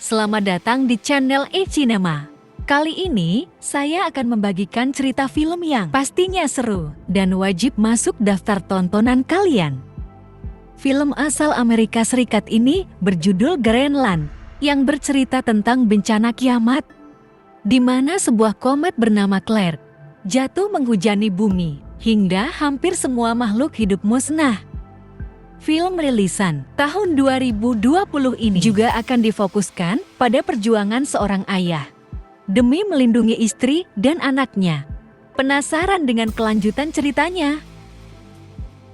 Selamat datang di channel E-Cinema. Kali ini, saya akan membagikan cerita film yang pastinya seru dan wajib masuk daftar tontonan kalian. Film asal Amerika Serikat ini berjudul Greenland, yang bercerita tentang bencana kiamat, di mana sebuah komet bernama Claire jatuh menghujani bumi, hingga hampir semua makhluk hidup musnah. Film rilisan tahun 2020 ini juga akan difokuskan pada perjuangan seorang ayah demi melindungi istri dan anaknya. Penasaran dengan kelanjutan ceritanya?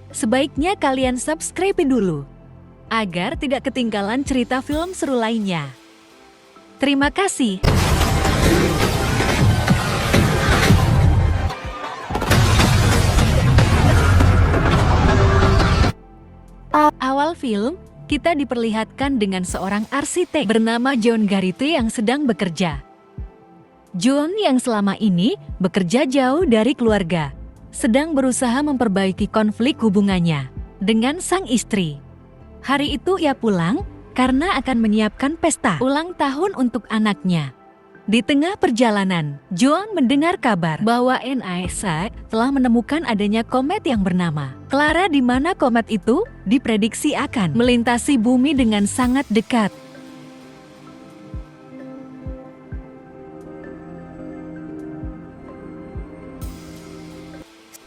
Sebaiknya kalian subscribe dulu, agar tidak ketinggalan cerita film seru lainnya. Terima kasih. Awal film, kita diperlihatkan dengan seorang arsitek bernama John Garrity yang sedang bekerja. John yang selama ini bekerja jauh dari keluarga, sedang berusaha memperbaiki konflik hubungannya dengan sang istri. Hari itu ia pulang karena akan menyiapkan pesta ulang tahun untuk anaknya. Di tengah perjalanan, John mendengar kabar bahwa NASA telah menemukan adanya komet yang bernama Clara, di mana komet itu diprediksi akan melintasi bumi dengan sangat dekat.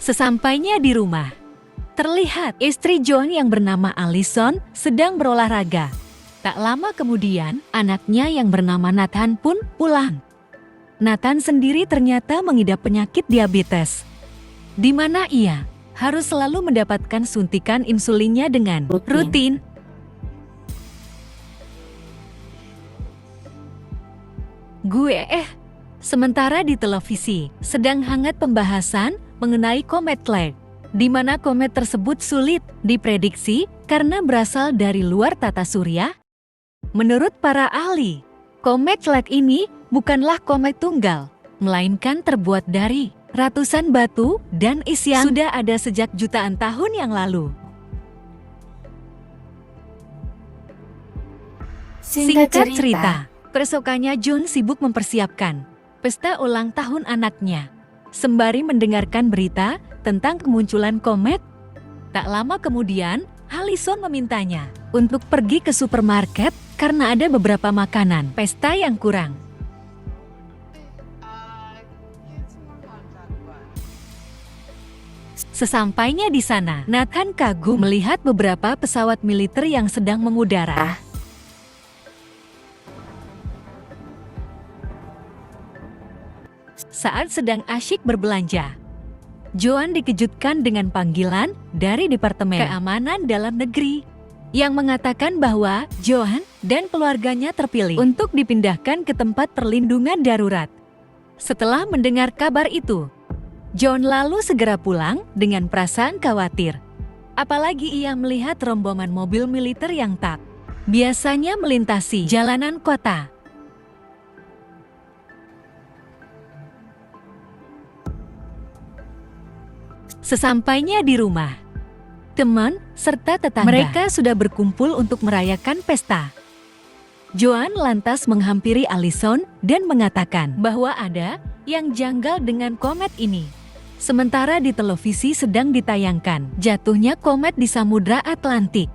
Sesampainya di rumah, terlihat istri John yang bernama Allison sedang berolahraga. Tak lama kemudian, anaknya yang bernama Nathan pun pulang. Nathan sendiri ternyata mengidap penyakit diabetes, di mana ia harus selalu mendapatkan suntikan insulinnya dengan rutin. Sementara di televisi, sedang hangat pembahasan mengenai komet Claire, di mana komet tersebut sulit diprediksi karena berasal dari luar tata surya. Menurut para ahli, komet Claire ini bukanlah komet tunggal, melainkan terbuat dari ratusan batu dan is yang sudah ada sejak jutaan tahun yang lalu. Singkat cerita, keesokannya John sibuk mempersiapkan pesta ulang tahun anaknya, sembari mendengarkan berita tentang kemunculan komet. Tak lama kemudian, Allison memintanya untuk pergi ke supermarket karena ada beberapa makanan pesta yang kurang. Sesampainya di sana, Nathan kagum melihat beberapa pesawat militer yang sedang mengudara. Saat sedang asyik berbelanja, John dikejutkan dengan panggilan dari Departemen Keamanan Dalam Negeri yang mengatakan bahwa John dan keluarganya terpilih untuk dipindahkan ke tempat perlindungan darurat. Setelah mendengar kabar itu, John lalu segera pulang dengan perasaan khawatir. Apalagi ia melihat rombongan mobil militer yang tak biasanya melintasi jalanan kota. Sesampainya di rumah, teman serta tetangga mereka sudah berkumpul untuk merayakan pesta. John lantas menghampiri Allison dan mengatakan bahwa ada yang janggal dengan komet ini. Sementara di televisi sedang ditayangkan jatuhnya komet di Samudra Atlantik.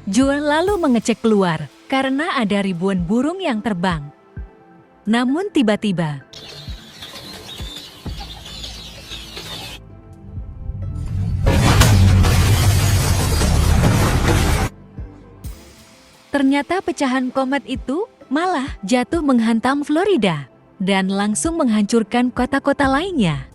John lalu mengecek keluar karena ada ribuan burung yang terbang. Namun tiba-tiba, ternyata pecahan komet itu malah jatuh menghantam Florida dan langsung menghancurkan kota-kota lainnya.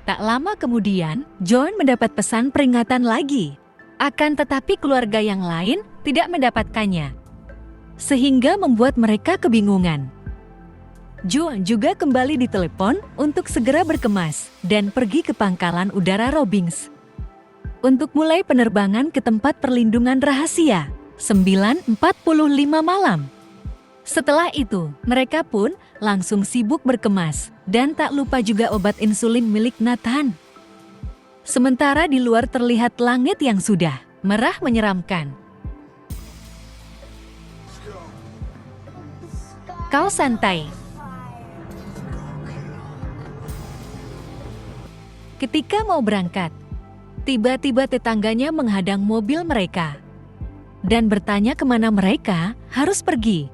Tak lama kemudian, John mendapat pesan peringatan lagi. Akan tetapi keluarga yang lain tidak mendapatkannya, sehingga membuat mereka kebingungan. John juga kembali ditelepon untuk segera berkemas dan pergi ke pangkalan udara Robbins untuk mulai penerbangan ke tempat perlindungan rahasia 9:45 malam. Setelah itu, mereka pun langsung sibuk berkemas dan tak lupa juga obat insulin milik Nathan. Sementara di luar terlihat langit yang sudah merah menyeramkan. Kau santai. Ketika mau berangkat, tiba-tiba tetangganya menghadang mobil mereka dan bertanya kemana mereka harus pergi.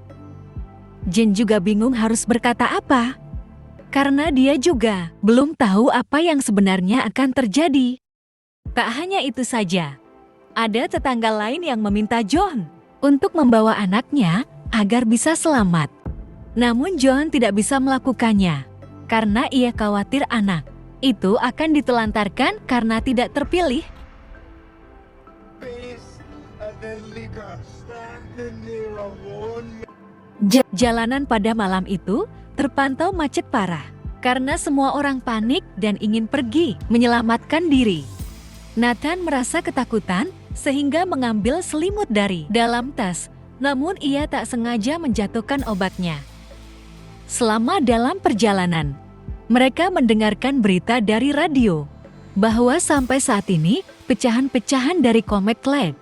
Jin juga bingung harus berkata apa, karena dia juga belum tahu apa yang sebenarnya akan terjadi. Tak hanya itu saja, ada tetangga lain yang meminta John untuk membawa anaknya agar bisa selamat. Namun John tidak bisa melakukannya, karena ia khawatir anak itu akan ditelantarkan karena tidak terpilih. Jalanan pada malam itu terpantau macet parah, karena semua orang panik dan ingin pergi menyelamatkan diri. Nathan merasa ketakutan sehingga mengambil selimut dari dalam tas, namun ia tak sengaja menjatuhkan obatnya. Selama dalam perjalanan, mereka mendengarkan berita dari radio bahwa sampai saat ini pecahan-pecahan dari komet Clyde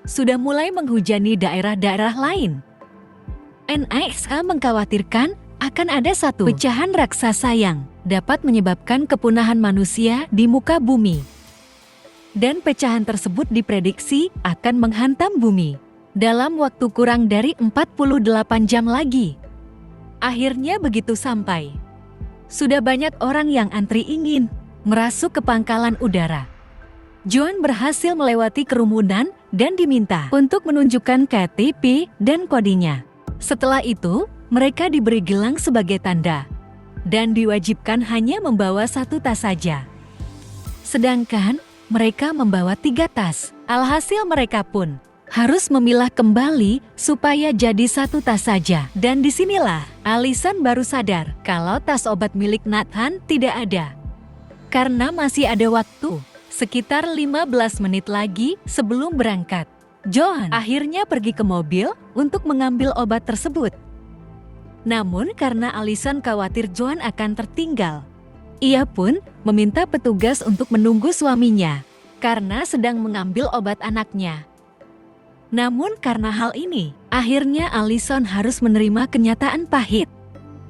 sudah mulai menghujani daerah-daerah lain. NASA mengkhawatirkan akan ada satu pecahan raksasa yang dapat menyebabkan kepunahan manusia di muka bumi. Dan pecahan tersebut diprediksi akan menghantam bumi dalam waktu kurang dari 48 jam lagi. Akhirnya begitu sampai, sudah banyak orang yang antri ingin merasuk ke pangkalan udara. John berhasil melewati kerumunan dan diminta untuk menunjukkan KTP dan kodenya. Setelah itu, mereka diberi gelang sebagai tanda dan diwajibkan hanya membawa satu tas saja. Sedangkan mereka membawa 3 tas. Alhasil mereka pun harus memilah kembali supaya jadi satu tas saja. Dan disinilah Allison baru sadar kalau tas obat milik Nathan tidak ada. Karena masih ada waktu, sekitar 15 menit lagi sebelum berangkat. John akhirnya pergi ke mobil untuk mengambil obat tersebut. Namun karena Allison khawatir John akan tertinggal, ia pun meminta petugas untuk menunggu suaminya karena sedang mengambil obat anaknya. Namun karena hal ini, akhirnya Allison harus menerima kenyataan pahit.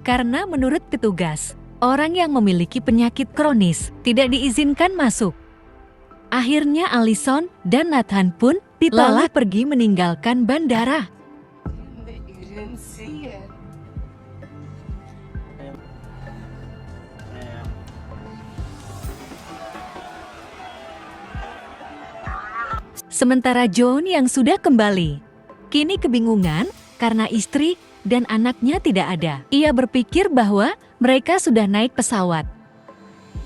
Karena menurut petugas, orang yang memiliki penyakit kronis tidak diizinkan masuk. Akhirnya Allison dan Nathan pun lalu pergi meninggalkan bandara. Sementara John yang sudah kembali, kini kebingungan karena istri dan anaknya tidak ada. Ia berpikir bahwa mereka sudah naik pesawat.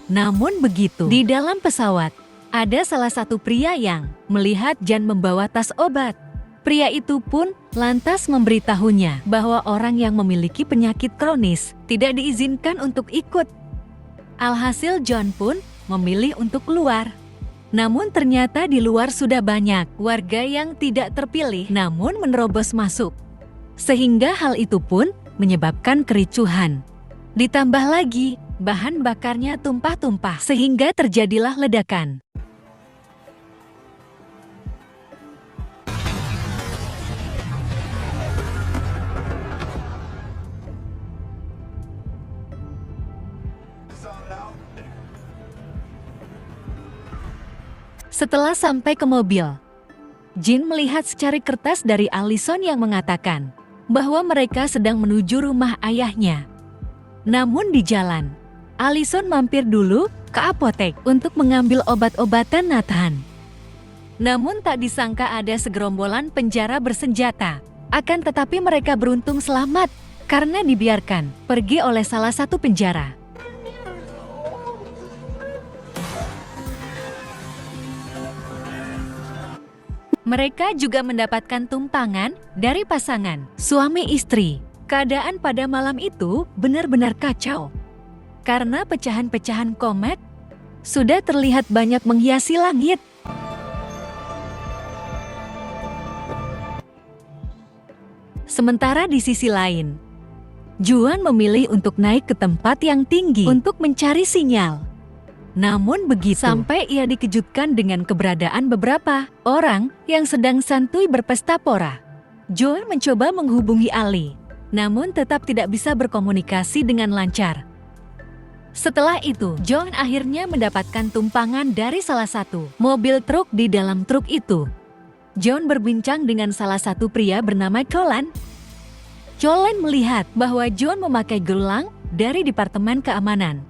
Namun begitu, di dalam pesawat, ada salah satu pria yang melihat Jan membawa tas obat. Pria itu pun lantas memberitahunya bahwa orang yang memiliki penyakit kronis tidak diizinkan untuk ikut. Alhasil John pun memilih untuk keluar. Namun ternyata di luar sudah banyak warga yang tidak terpilih namun menerobos masuk. Sehingga hal itu pun menyebabkan kericuhan. Ditambah lagi, bahan bakarnya tumpah-tumpah sehingga terjadilah ledakan. Setelah sampai ke mobil, Jin melihat secari kertas dari Allison yang mengatakan bahwa mereka sedang menuju rumah ayahnya. Namun di jalan, Allison mampir dulu ke apotek untuk mengambil obat-obatan Nathan. Namun tak disangka ada segerombolan penjara bersenjata. Akan tetapi mereka beruntung selamat karena dibiarkan pergi oleh salah satu penjara. Mereka juga mendapatkan tumpangan dari pasangan suami istri. Keadaan pada malam itu benar-benar kacau. Karena pecahan-pecahan komet sudah terlihat banyak menghiasi langit. Sementara di sisi lain, Juan memilih untuk naik ke tempat yang tinggi untuk mencari sinyal. Namun begitu, sampai ia dikejutkan dengan keberadaan beberapa orang yang sedang santuy berpesta pora. John mencoba menghubungi Ali, namun tetap tidak bisa berkomunikasi dengan lancar. Setelah itu, John akhirnya mendapatkan tumpangan dari salah satu mobil truk. Di dalam truk itu, John berbincang dengan salah satu pria bernama Colin. Colin melihat bahwa John memakai gelang dari Departemen Keamanan.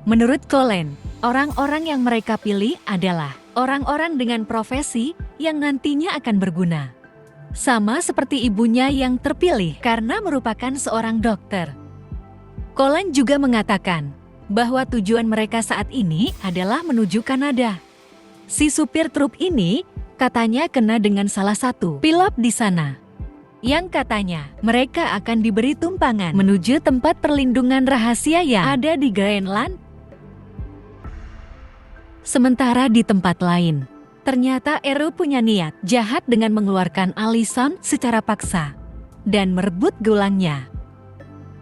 Menurut Colin, orang-orang yang mereka pilih adalah orang-orang dengan profesi yang nantinya akan berguna. Sama seperti ibunya yang terpilih karena merupakan seorang dokter. Colin juga mengatakan bahwa tujuan mereka saat ini adalah menuju Kanada. Si supir truk ini katanya kena dengan salah satu pilot di sana, yang katanya mereka akan diberi tumpangan menuju tempat perlindungan rahasia yang ada di Greenland. Sementara di tempat lain, ternyata Eru punya niat jahat dengan mengeluarkan Allison secara paksa dan merebut gelangnya.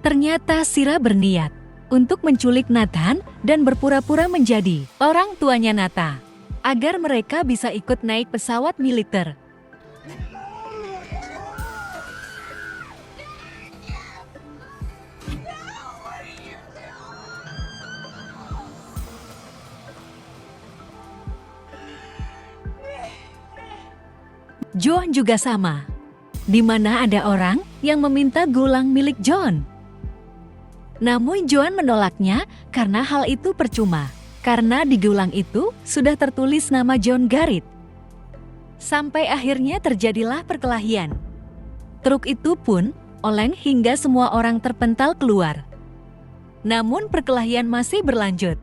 Ternyata Shira berniat untuk menculik Nathan dan berpura-pura menjadi orang tuanya Nathan, agar mereka bisa ikut naik pesawat militer. John juga sama, di mana ada orang yang meminta gelang milik John. Namun John menolaknya karena hal itu percuma, karena di gelang itu sudah tertulis nama John Garrett. Sampai akhirnya terjadilah perkelahian. Truk itu pun oleng hingga semua orang terpental keluar. Namun perkelahian masih berlanjut.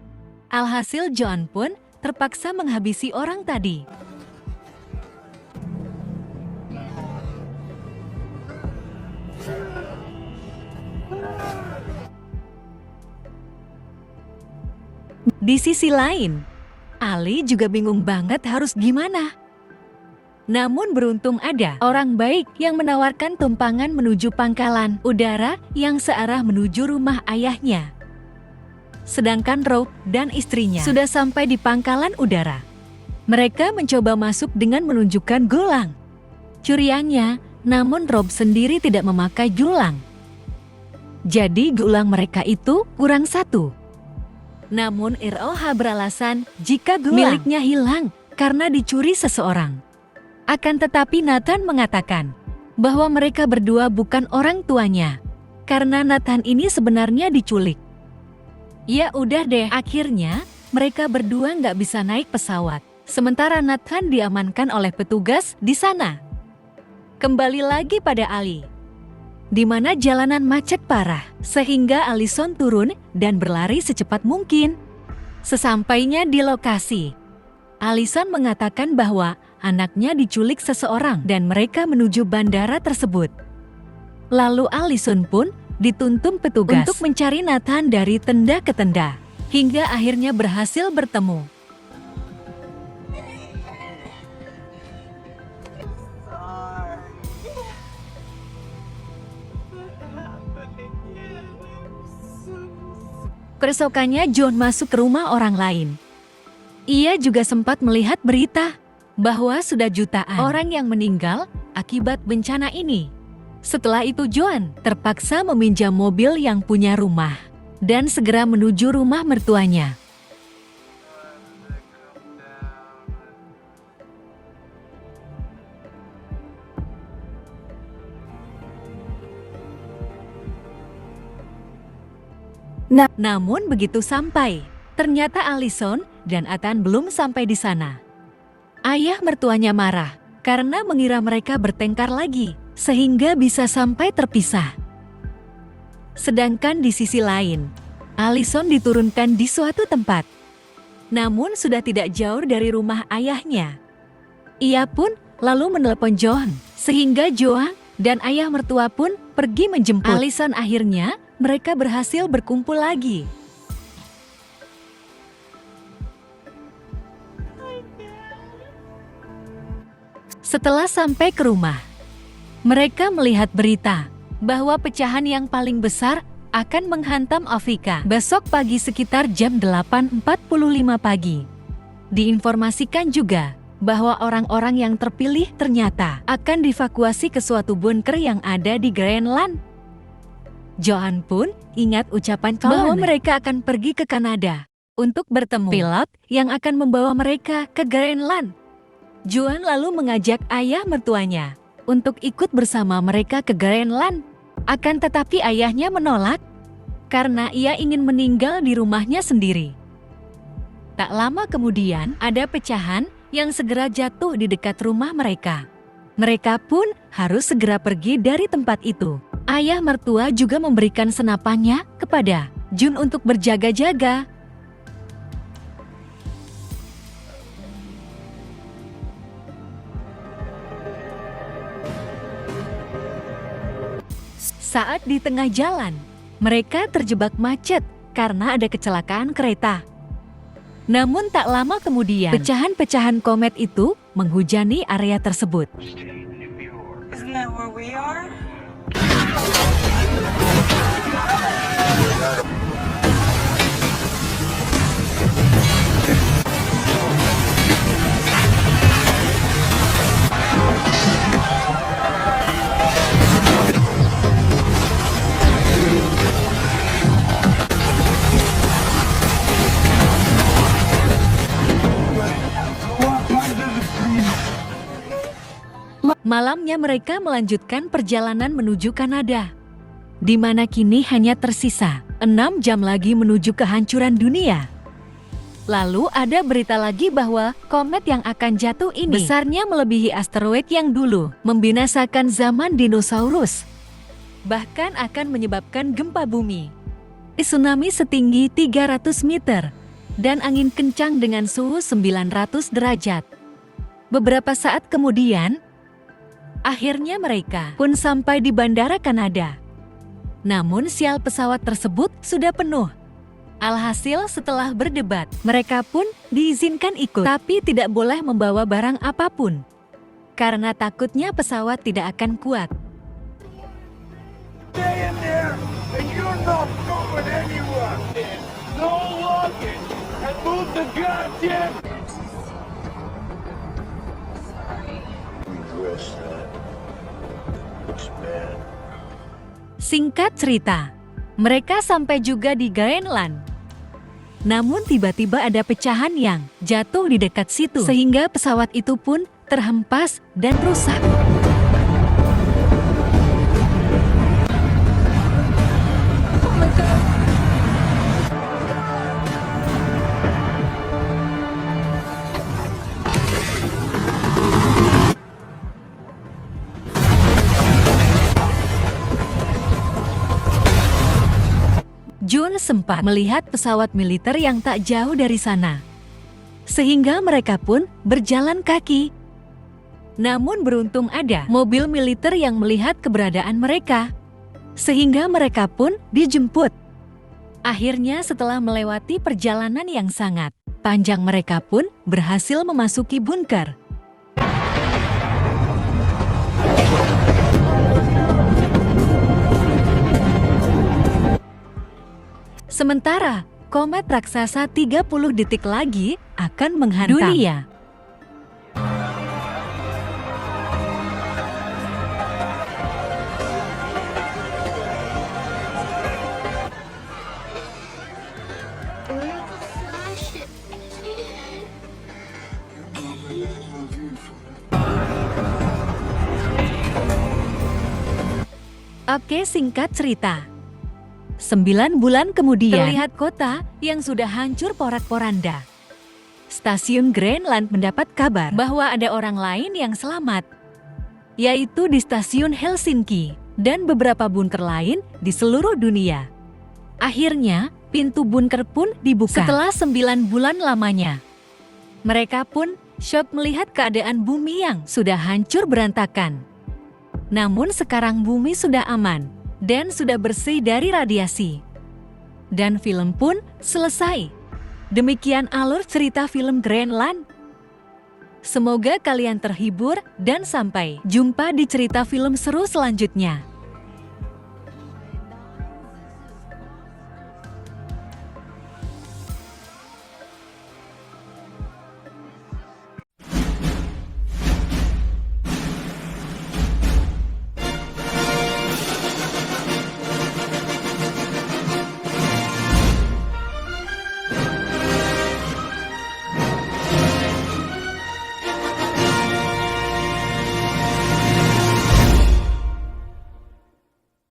Alhasil John pun terpaksa menghabisi orang tadi. Di sisi lain, Ali juga bingung banget harus gimana. Namun beruntung ada orang baik yang menawarkan tumpangan menuju pangkalan udara yang searah menuju rumah ayahnya. Sedangkan Rob dan istrinya sudah sampai di pangkalan udara. Mereka mencoba masuk dengan menunjukkan gelang curiannya, namun Rob sendiri tidak memakai gelang. Jadi gelang mereka itu kurang satu. Namun ROH beralasan jika gelang miliknya hilang karena dicuri seseorang. Akan tetapi Nathan mengatakan bahwa mereka berdua bukan orang tuanya, karena Nathan ini sebenarnya diculik. Ya udah deh, akhirnya mereka berdua nggak bisa naik pesawat, sementara Nathan diamankan oleh petugas di sana. Kembali lagi pada Ali, di mana jalanan macet parah, sehingga Allison turun dan berlari secepat mungkin. Sesampainya di lokasi, Allison mengatakan bahwa anaknya diculik seseorang dan mereka menuju bandara tersebut. Lalu Allison pun dituntun petugas untuk mencari Nathan dari tenda ke tenda, hingga akhirnya berhasil bertemu. Keesokannya John masuk ke rumah orang lain. Ia juga sempat melihat berita bahwa sudah jutaan orang yang meninggal akibat bencana ini. Setelah itu John terpaksa meminjam mobil yang punya rumah dan segera menuju rumah mertuanya. Namun begitu sampai, ternyata Allison dan Ethan belum sampai di sana. Ayah mertuanya marah karena mengira mereka bertengkar lagi, sehingga bisa sampai terpisah. Sedangkan di sisi lain, Allison diturunkan di suatu tempat, namun sudah tidak jauh dari rumah ayahnya. Ia pun lalu menelepon John, sehingga Joan dan ayah mertua pun pergi menjemput Allison. Akhirnya mereka berhasil berkumpul lagi. Setelah sampai ke rumah, mereka melihat berita bahwa pecahan yang paling besar akan menghantam Afrika besok pagi sekitar jam 8.45 pagi. Diinformasikan juga bahwa orang-orang yang terpilih ternyata akan dievakuasi ke suatu bunker yang ada di Greenland. Johan pun ingat ucapan bahwa mereka akan pergi ke Kanada untuk bertemu pilot yang akan membawa mereka ke Greenland. Johan lalu mengajak ayah mertuanya untuk ikut bersama mereka ke Greenland. Akan tetapi ayahnya menolak karena ia ingin meninggal di rumahnya sendiri. Tak lama kemudian ada pecahan yang segera jatuh di dekat rumah mereka. Mereka pun harus segera pergi dari tempat itu. Ayah mertua juga memberikan senapannya kepada Jun untuk berjaga-jaga. Saat di tengah jalan, mereka terjebak macet karena ada kecelakaan kereta. Namun tak lama kemudian, pecahan-pecahan komet itu menghujani area tersebut. Isn't that where we are? Malamnya mereka melanjutkan perjalanan menuju Kanada, di mana kini hanya tersisa 6 jam lagi menuju kehancuran dunia. Lalu ada berita lagi bahwa komet yang akan jatuh ini besarnya melebihi asteroid yang dulu membinasakan zaman dinosaurus. Bahkan akan menyebabkan gempa bumi, tsunami setinggi 300 meter, dan angin kencang dengan suhu 900 derajat. Beberapa saat kemudian, akhirnya mereka pun sampai di Bandara Kanada. Namun sial pesawat tersebut sudah penuh. Alhasil setelah berdebat, mereka pun diizinkan ikut, tapi tidak boleh membawa barang apapun, karena takutnya pesawat tidak akan kuat. Stay in there, and you're not going anywhere. No luggage, and move the goddamn. Singkat cerita, mereka sampai juga di Greenland. Namun tiba-tiba ada pecahan yang jatuh di dekat situ, sehingga pesawat itu pun terhempas dan rusak. Jun sempat melihat pesawat militer yang tak jauh dari sana, sehingga mereka pun berjalan kaki. Namun beruntung ada mobil militer yang melihat keberadaan mereka, sehingga mereka pun dijemput. Akhirnya setelah melewati perjalanan yang sangat panjang, mereka pun berhasil memasuki bunker. Sementara, komet raksasa 30 detik lagi akan menghantam dunia. Oke, singkat cerita. 9 bulan kemudian, terlihat kota yang sudah hancur porak-poranda. Stasiun Greenland mendapat kabar bahwa ada orang lain yang selamat, yaitu di stasiun Helsinki dan beberapa bunker lain di seluruh dunia. Akhirnya, pintu bunker pun dibuka setelah 9 bulan lamanya. Mereka pun syok melihat keadaan bumi yang sudah hancur berantakan. Namun sekarang bumi sudah aman dan sudah bersih dari radiasi. Dan film pun selesai. Demikian alur cerita film Greenland. Semoga kalian terhibur dan sampai jumpa di cerita film seru selanjutnya.